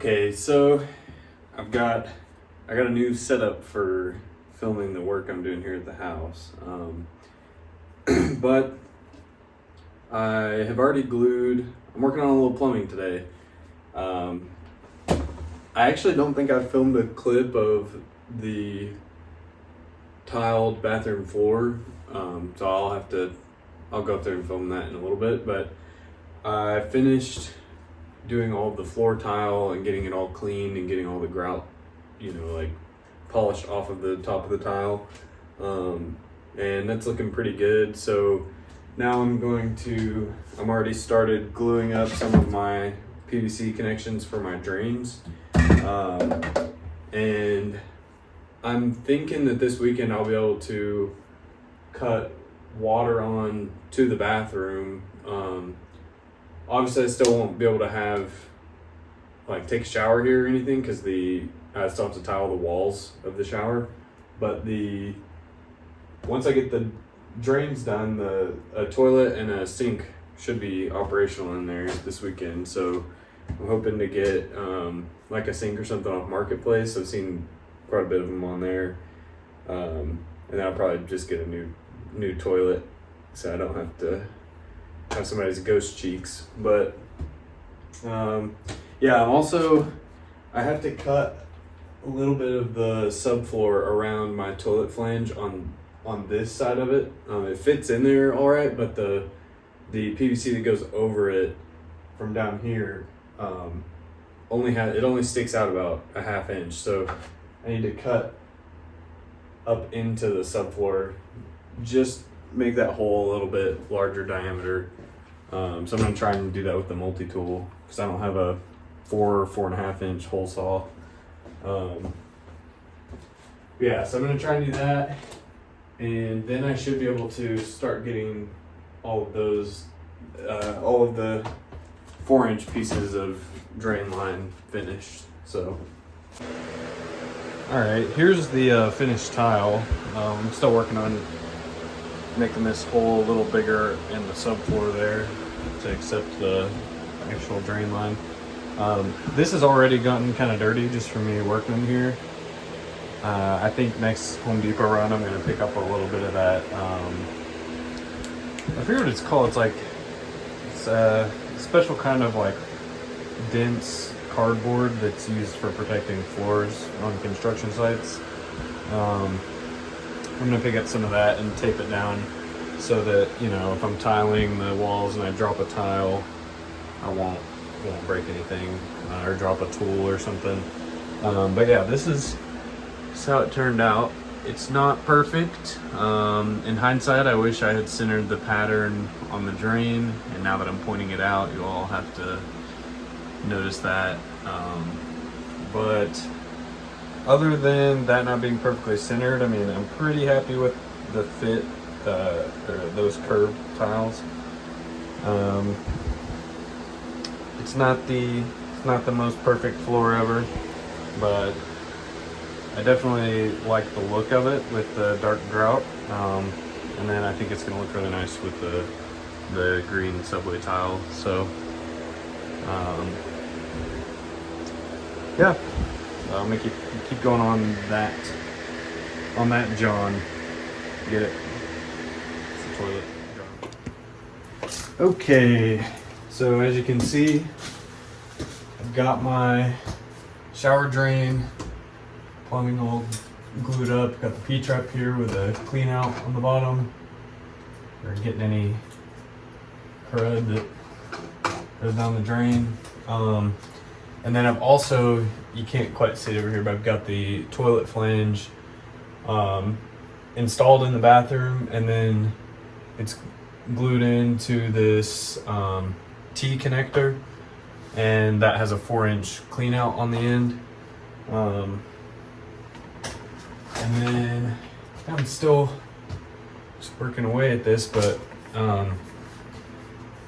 Okay, so I got a new setup for filming the work I'm doing here at the house. But I have already glued. I'm working on a little plumbing today. I actually don't think I filmed a clip of the tiled bathroom floor, so I'll go up there and film that in a little bit. But I finished doing all of the floor tile and getting it all cleaned and getting all the grout, like polished off of the top of the tile, and that's looking pretty good. So now I'm already started gluing up some of my PVC connections for my drains, and I'm thinking that this weekend I'll be able to cut water on to the bathroom. Obviously I still won't be able to take a shower here or anything because I still have to tile the walls of the shower. But once I get the drains done, a toilet and a sink should be operational in there this weekend. So I'm hoping to get like a sink or something off Marketplace. I've seen quite a bit of them on there, and then I'll probably just get a new toilet so I don't have to have somebody's ghost cheeks. But yeah, I have to cut a little bit of the subfloor around my toilet flange on this side of it. It fits in there all right, but the PVC that goes over it from down here only sticks out about a half inch. So I need to cut up into the subfloor, just make that hole a little bit larger diameter. So I'm gonna try and do that with the multi-tool because I don't have a 4.5 inch hole saw. Yeah, so I'm gonna try and do that, and then I should be able to start getting all of the 4-inch pieces of drain line finished. So, all right, here's the finished tile. I'm still working on making this hole a little bigger in the subfloor there to accept the actual drain line. This has already gotten kind of dirty just from me working in here. I think next Home Depot run I'm going to pick up a little bit of that. I forget what it's called. It's a special kind of like dense cardboard that's used for protecting floors on construction sites. I'm gonna pick up some of that and tape it down so that, if I'm tiling the walls and I drop a tile, I won't break anything, or drop a tool or something. But yeah, this is how it turned out. It's not perfect. In hindsight, I wish I had centered the pattern on the drain, and now that I'm pointing it out, you all have to notice that. But other than that not being perfectly centered, I'm pretty happy with the fit, or those curved tiles. It's not the most perfect floor ever, but I definitely like the look of it with the dark grout. And then I think it's gonna look really nice with the green subway tile. So yeah, I'm gonna keep going on that John. Get it? It's the toilet John. Okay, so as you can see, I've got my shower drain plumbing all glued up. Got the P-trap here with a clean out on the bottom, or getting any crud that goes down the drain. And then I've also, you can't quite see it over here, but I've got the toilet flange installed in the bathroom, and then it's glued into this T connector, and that has a 4-inch clean out on the end. And then I'm still just working away at this, but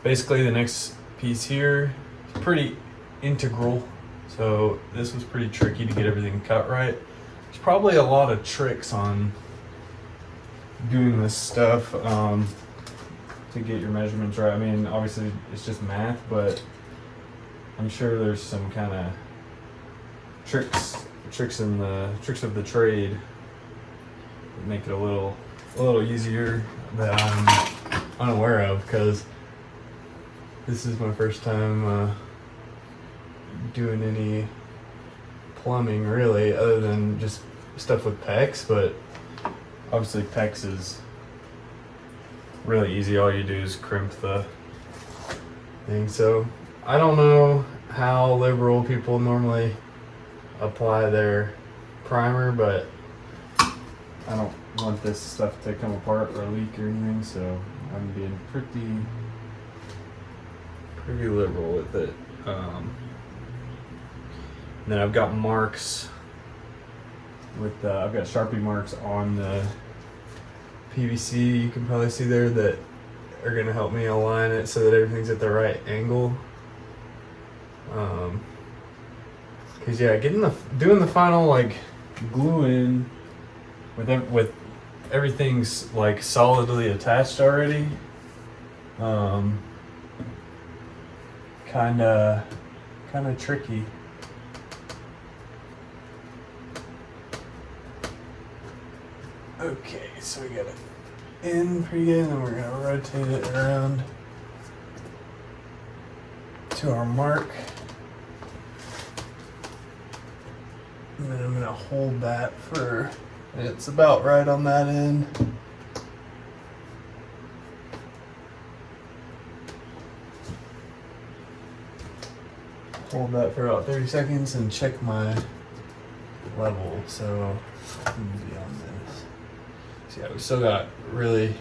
basically the next piece here is pretty integral. So this was pretty tricky to get everything cut right. There's probably a lot of tricks on doing this stuff to get your measurements right. Obviously it's just math, but I'm sure there's some kind of tricks of the trade make it a little easier that I'm unaware of, because this is my first time doing any plumbing really, other than just stuff with PEX. But obviously PEX is really easy. All you do is crimp the thing. So I don't know how liberal people normally apply their primer, but I don't want this stuff to come apart or leak or anything, so I'm being pretty liberal with it. Then I've got marks with I've got Sharpie marks on the PVC. You can probably see there that are going to help me align it so that everything's at the right angle. Cause yeah, doing the final like glue in with everything's like solidly attached already. Kinda tricky. Okay, so we got it in pretty good, and then we're gonna rotate it around to our mark. And then I'm gonna hold that it's about right on that end. Hold that for about 30 seconds and check my level. So I'm gonna be on this. So yeah, we still got really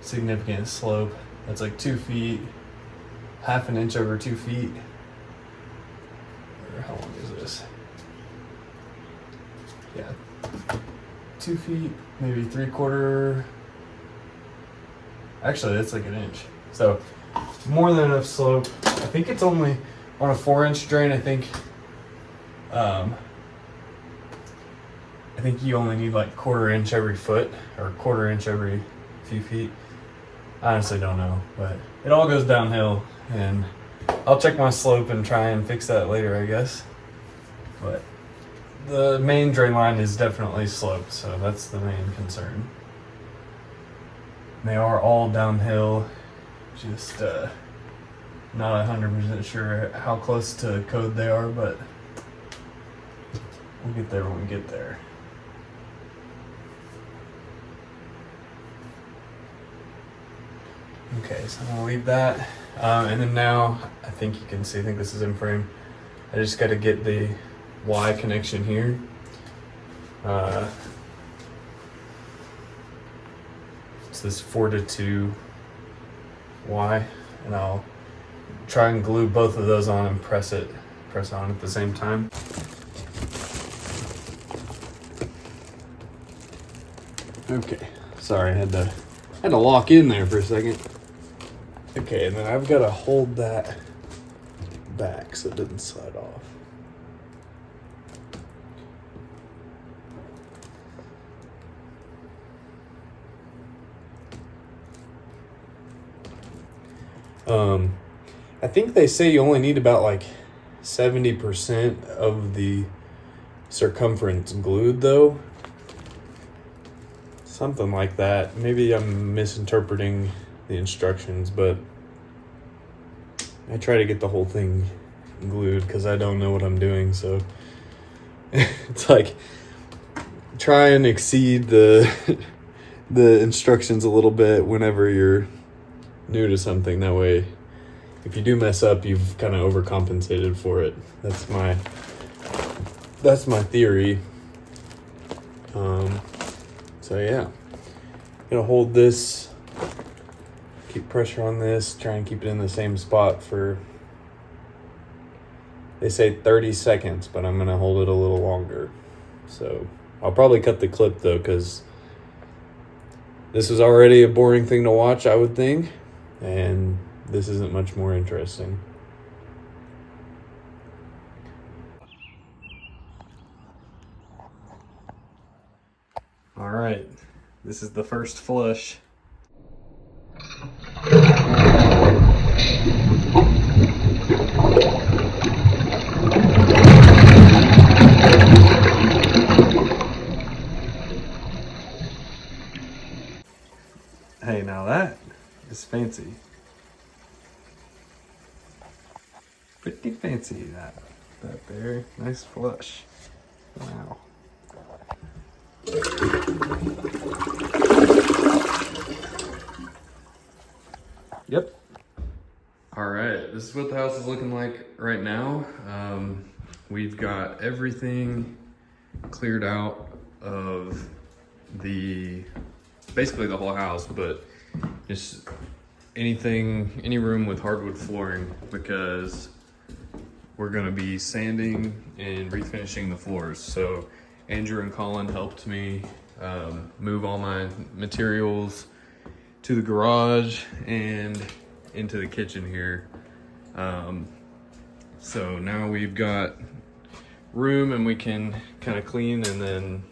significant slope. That's like 2 feet, half an inch over 2 feet. Or how long is this? Yeah, 2 feet, maybe 3/4. Actually, that's like an inch. So more than enough slope. I think it's only on a 4-inch drain. I think you only need like 1/4 inch every foot, or 1/4 inch every few feet. I honestly don't know, but it all goes downhill, and I'll check my slope and try and fix that later, I guess. But the main drain line is definitely sloped, so that's the main concern. They are all downhill, just not 100% sure how close to code they are, but we'll get there when we get there. Okay, so I'm gonna leave that, and then now I think you can see, I think this is in frame. I just got to get the Y connection here. It's this 4-2 Y, and I'll try and glue both of those on and press on at the same time. Okay, sorry, I had to lock in there for a second. Okay, and then I've got to hold that back so it doesn't slide off. I think they say you only need about like 70% of the circumference glued, though. Something like that. Maybe I'm misinterpreting the instructions, but I try to get the whole thing glued because I don't know what I'm doing, so it's like try and exceed the instructions a little bit whenever you're new to something. That way, if you do mess up, you've kind of overcompensated for it. That's my theory. So yeah, gonna hold this, keep pressure on this, try and keep it in the same spot for, they say 30 seconds, but I'm gonna hold it a little longer. So I'll probably cut the clip though, because this is already a boring thing to watch, I would think, and this isn't much more interesting. All right, this is the first flush. fancy. Pretty fancy, that there. Nice flush. Wow. Yep. All right, this is what the house is looking like right now. We've got everything cleared out of basically the whole house, but just any room with hardwood flooring, because we're gonna be sanding and refinishing the floors. So Andrew and Colin helped me move all my materials to the garage and into the kitchen here. So now we've got room and we can kind of clean and then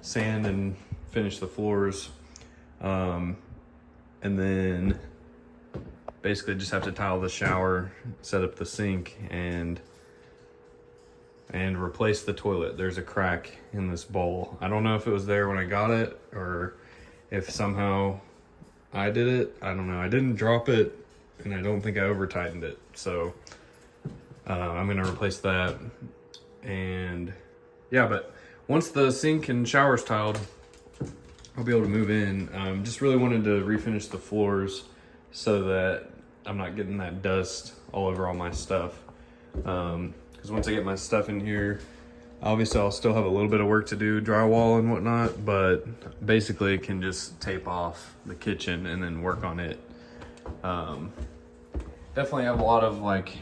sand and finish the floors. And then basically just have to tile the shower, set up the sink, and replace the toilet. There's a crack in this bowl. I don't know if it was there when I got it or if somehow I did it. I don't know. I didn't drop it and I don't think I over tightened it. So I'm gonna replace that. And yeah, but once the sink and shower's tiled, I'll be able to move in. Just really wanted to refinish the floors so that I'm not getting that dust all over all my stuff. Because once I get my stuff in here, obviously I'll still have a little bit of work to do, drywall and whatnot, but basically I can just tape off the kitchen and then work on it. Definitely have a lot of like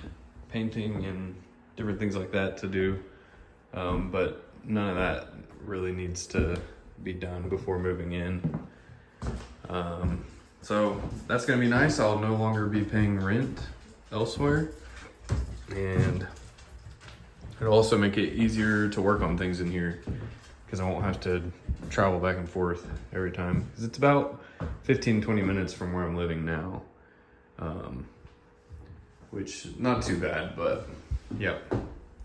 painting and different things like that to do, but none of that really needs to be done before moving in. So that's gonna be nice. I'll no longer be paying rent elsewhere, and it'll also make it easier to work on things in here because I won't have to travel back and forth every time, because it's about 15-20 minutes from where I'm living now, which not too bad, but yeah,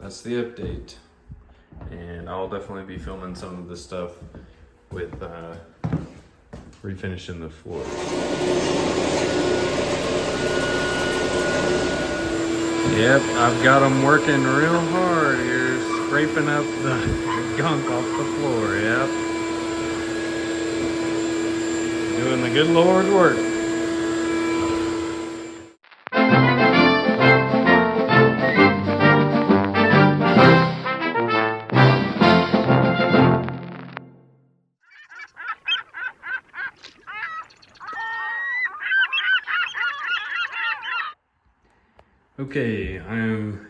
that's the update. And I'll definitely be filming some of this stuff with refinishing the floor. Yep, I've got them working real hard here, scraping up the gunk off the floor, yep. Doing the good Lord's work. Okay, I'm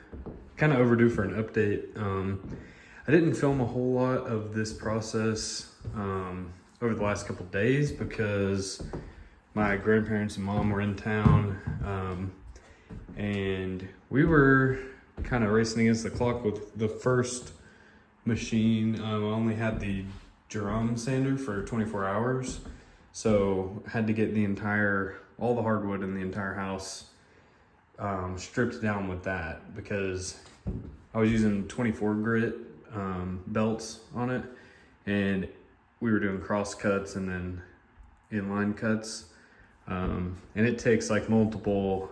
kind of overdue for an update. I didn't film a whole lot of this process over the last couple days because my grandparents and mom were in town, and we were kind of racing against the clock with the first machine. I only had the drum sander for 24 hours, so had to get all the hardwood in the entire house stripped down with that, because I was using 24 grit belts on it, and we were doing cross cuts and then inline cuts, and it takes like multiple.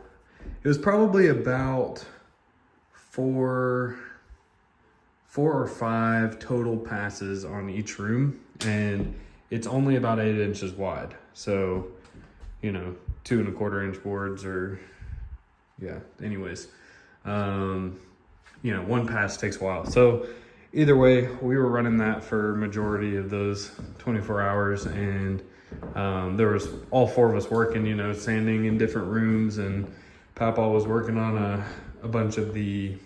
It was probably about four or five total passes on each room, and it's only about 8 inches wide. So, 2 1/4 inch boards, or yeah, anyways, one pass takes a while. So either way, we were running that for majority of those 24 hours, and there was all 4 of us working, sanding in different rooms, and Papa was working on a bunch of the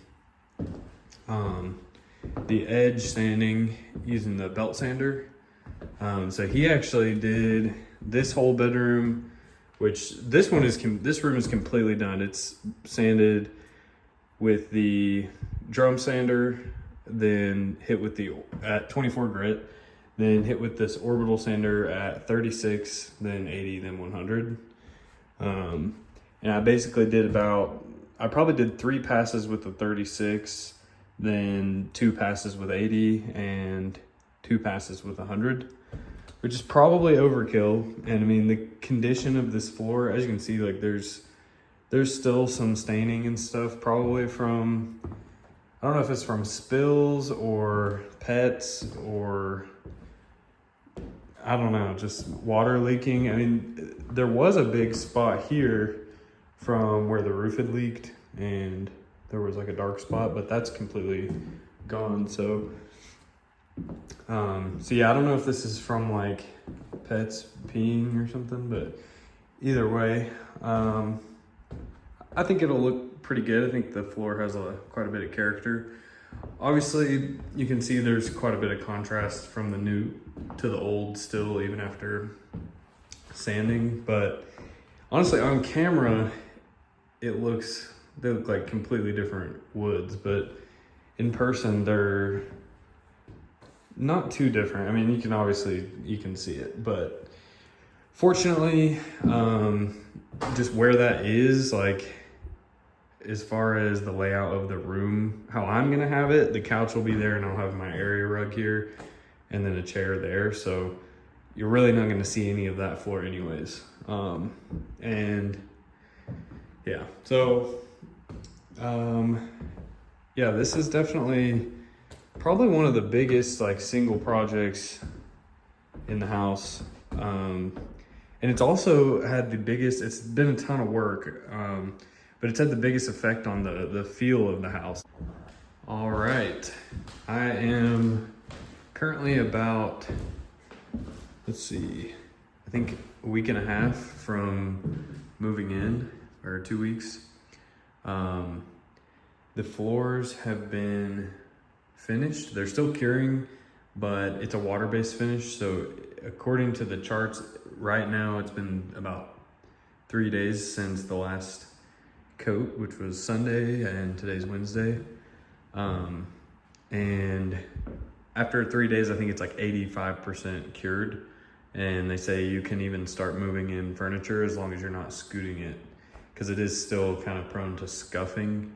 edge sanding using the belt sander. So he actually did this whole bedroom, which this room is completely done. It's sanded with the drum sander, then hit with at 24 grit, then hit with this orbital sander at 36, then 80, then 100. And I basically I probably did 3 passes with the 36, then 2 passes with 80, and 2 passes with 100. which is probably overkill. And I mean, the condition of this floor, as you can see, like there's still some staining and stuff, probably from, I don't know if it's from spills or pets or I don't know, just water leaking. I mean, there was a big spot here from where the roof had leaked and there was like a dark spot, but that's completely gone. So yeah, I don't know if this is from like pets peeing or something, but either way, I think it'll look pretty good. I think the floor has quite a bit of character. Obviously, you can see there's quite a bit of contrast from the new to the old still, even after sanding. But honestly, on camera, they look like completely different woods, but in person, they're not too different. I mean, you can see it, but fortunately, just where that is, like, as far as the layout of the room, how I'm gonna have it, the couch will be there and I'll have my area rug here and then a chair there. So you're really not gonna see any of that floor anyways. And yeah, so, yeah, this is definitely probably one of the biggest like single projects in the house. And it's also had it's been a ton of work. But it's had the biggest effect on the feel of the house. All right, I am currently about, let's see, I think a week and a half from moving in, or 2 weeks. The floors have been finished. They're still curing, but it's a water-based finish. So according to the charts, right now it's been about 3 days since the last coat, which was Sunday, and today's Wednesday. And after 3 days, I think it's like 85% cured. And they say you can even start moving in furniture as long as you're not scooting it, because it is still kind of prone to scuffing.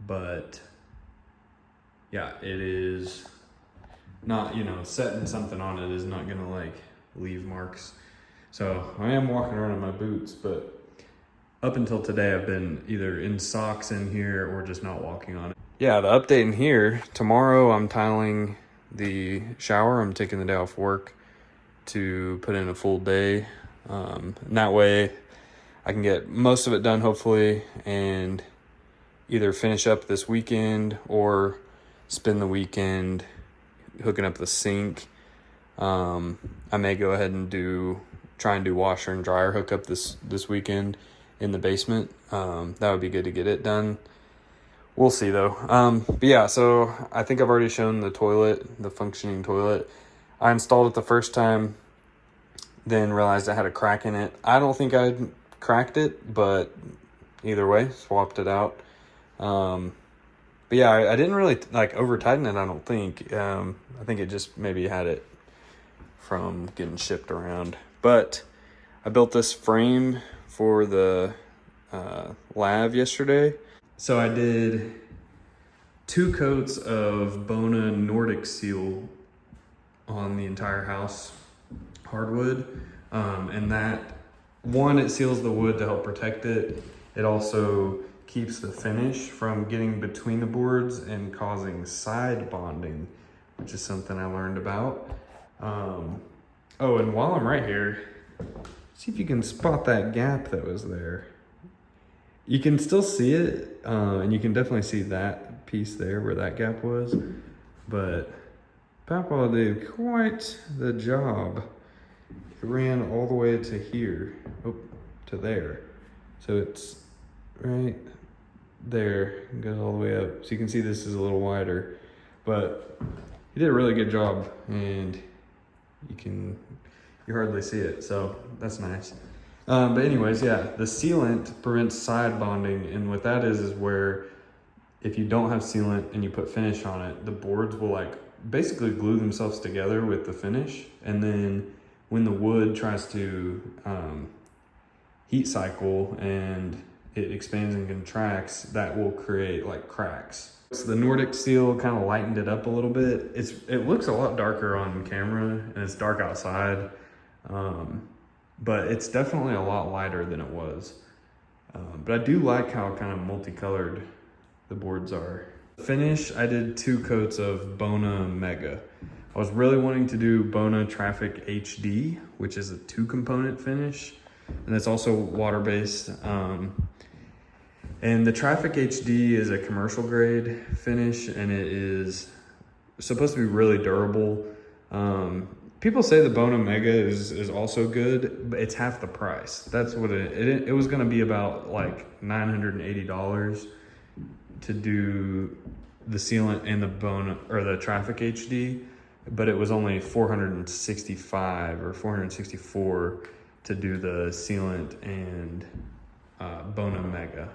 But yeah, it is not, setting something on it is not gonna like leave marks. So I am walking around in my boots, but up until today, I've been either in socks in here or just not walking on it. Yeah, the update in here, tomorrow I'm tiling the shower. I'm taking the day off work to put in a full day. And that way I can get most of it done, hopefully, and either finish up this weekend or spend the weekend hooking up the sink. I may go ahead and try and do washer and dryer hookup this weekend in the basement. That would be good to get it done. We'll see though. But yeah, so I think I've already shown the functioning toilet. I installed it the first time, then realized I had a crack in it. I don't think I cracked it, but either way, swapped it out. But yeah, I didn't really like over tighten it, I don't think. I think it just maybe had it from getting shipped around. But I built this frame for the lav yesterday. So I did 2 coats of Bona Nordic seal on the entire house, hardwood. And that one, it seals the wood to help protect it. It also keeps the finish from getting between the boards and causing side bonding, which is something I learned about. Oh, and while I'm right here, see if you can spot that gap that was there. You can still see it, and you can definitely see that piece there where that gap was, but Papa did quite the job. It ran all the way to here, to there. So it's right there, it goes all the way up. So you can see this is a little wider, but he did a really good job, and you hardly see it, so that's nice. But anyways, yeah, the sealant prevents side bonding, and what that is where if you don't have sealant and you put finish on it, the boards will like basically glue themselves together with the finish, and then when the wood tries to heat cycle and it expands and contracts, that will create like cracks. So the Nordic seal kind of lightened it up a little bit. It looks a lot darker on camera, and it's dark outside, but it's definitely a lot lighter than it was. But I do like how kind of multicolored the boards are. Finish, I did 2 coats of Bona Mega. I was really wanting to do Bona Traffic HD, which is a 2-component finish, and it's also water-based. And the Traffic HD is a commercial grade finish, and it is supposed to be really durable. People say the Bona Mega is also good, but it's half the price. That's what it was gonna be about like $980 to do the sealant and the Bona, or the Traffic HD, but it was only $465 or $464 to do the sealant and Bona Mega.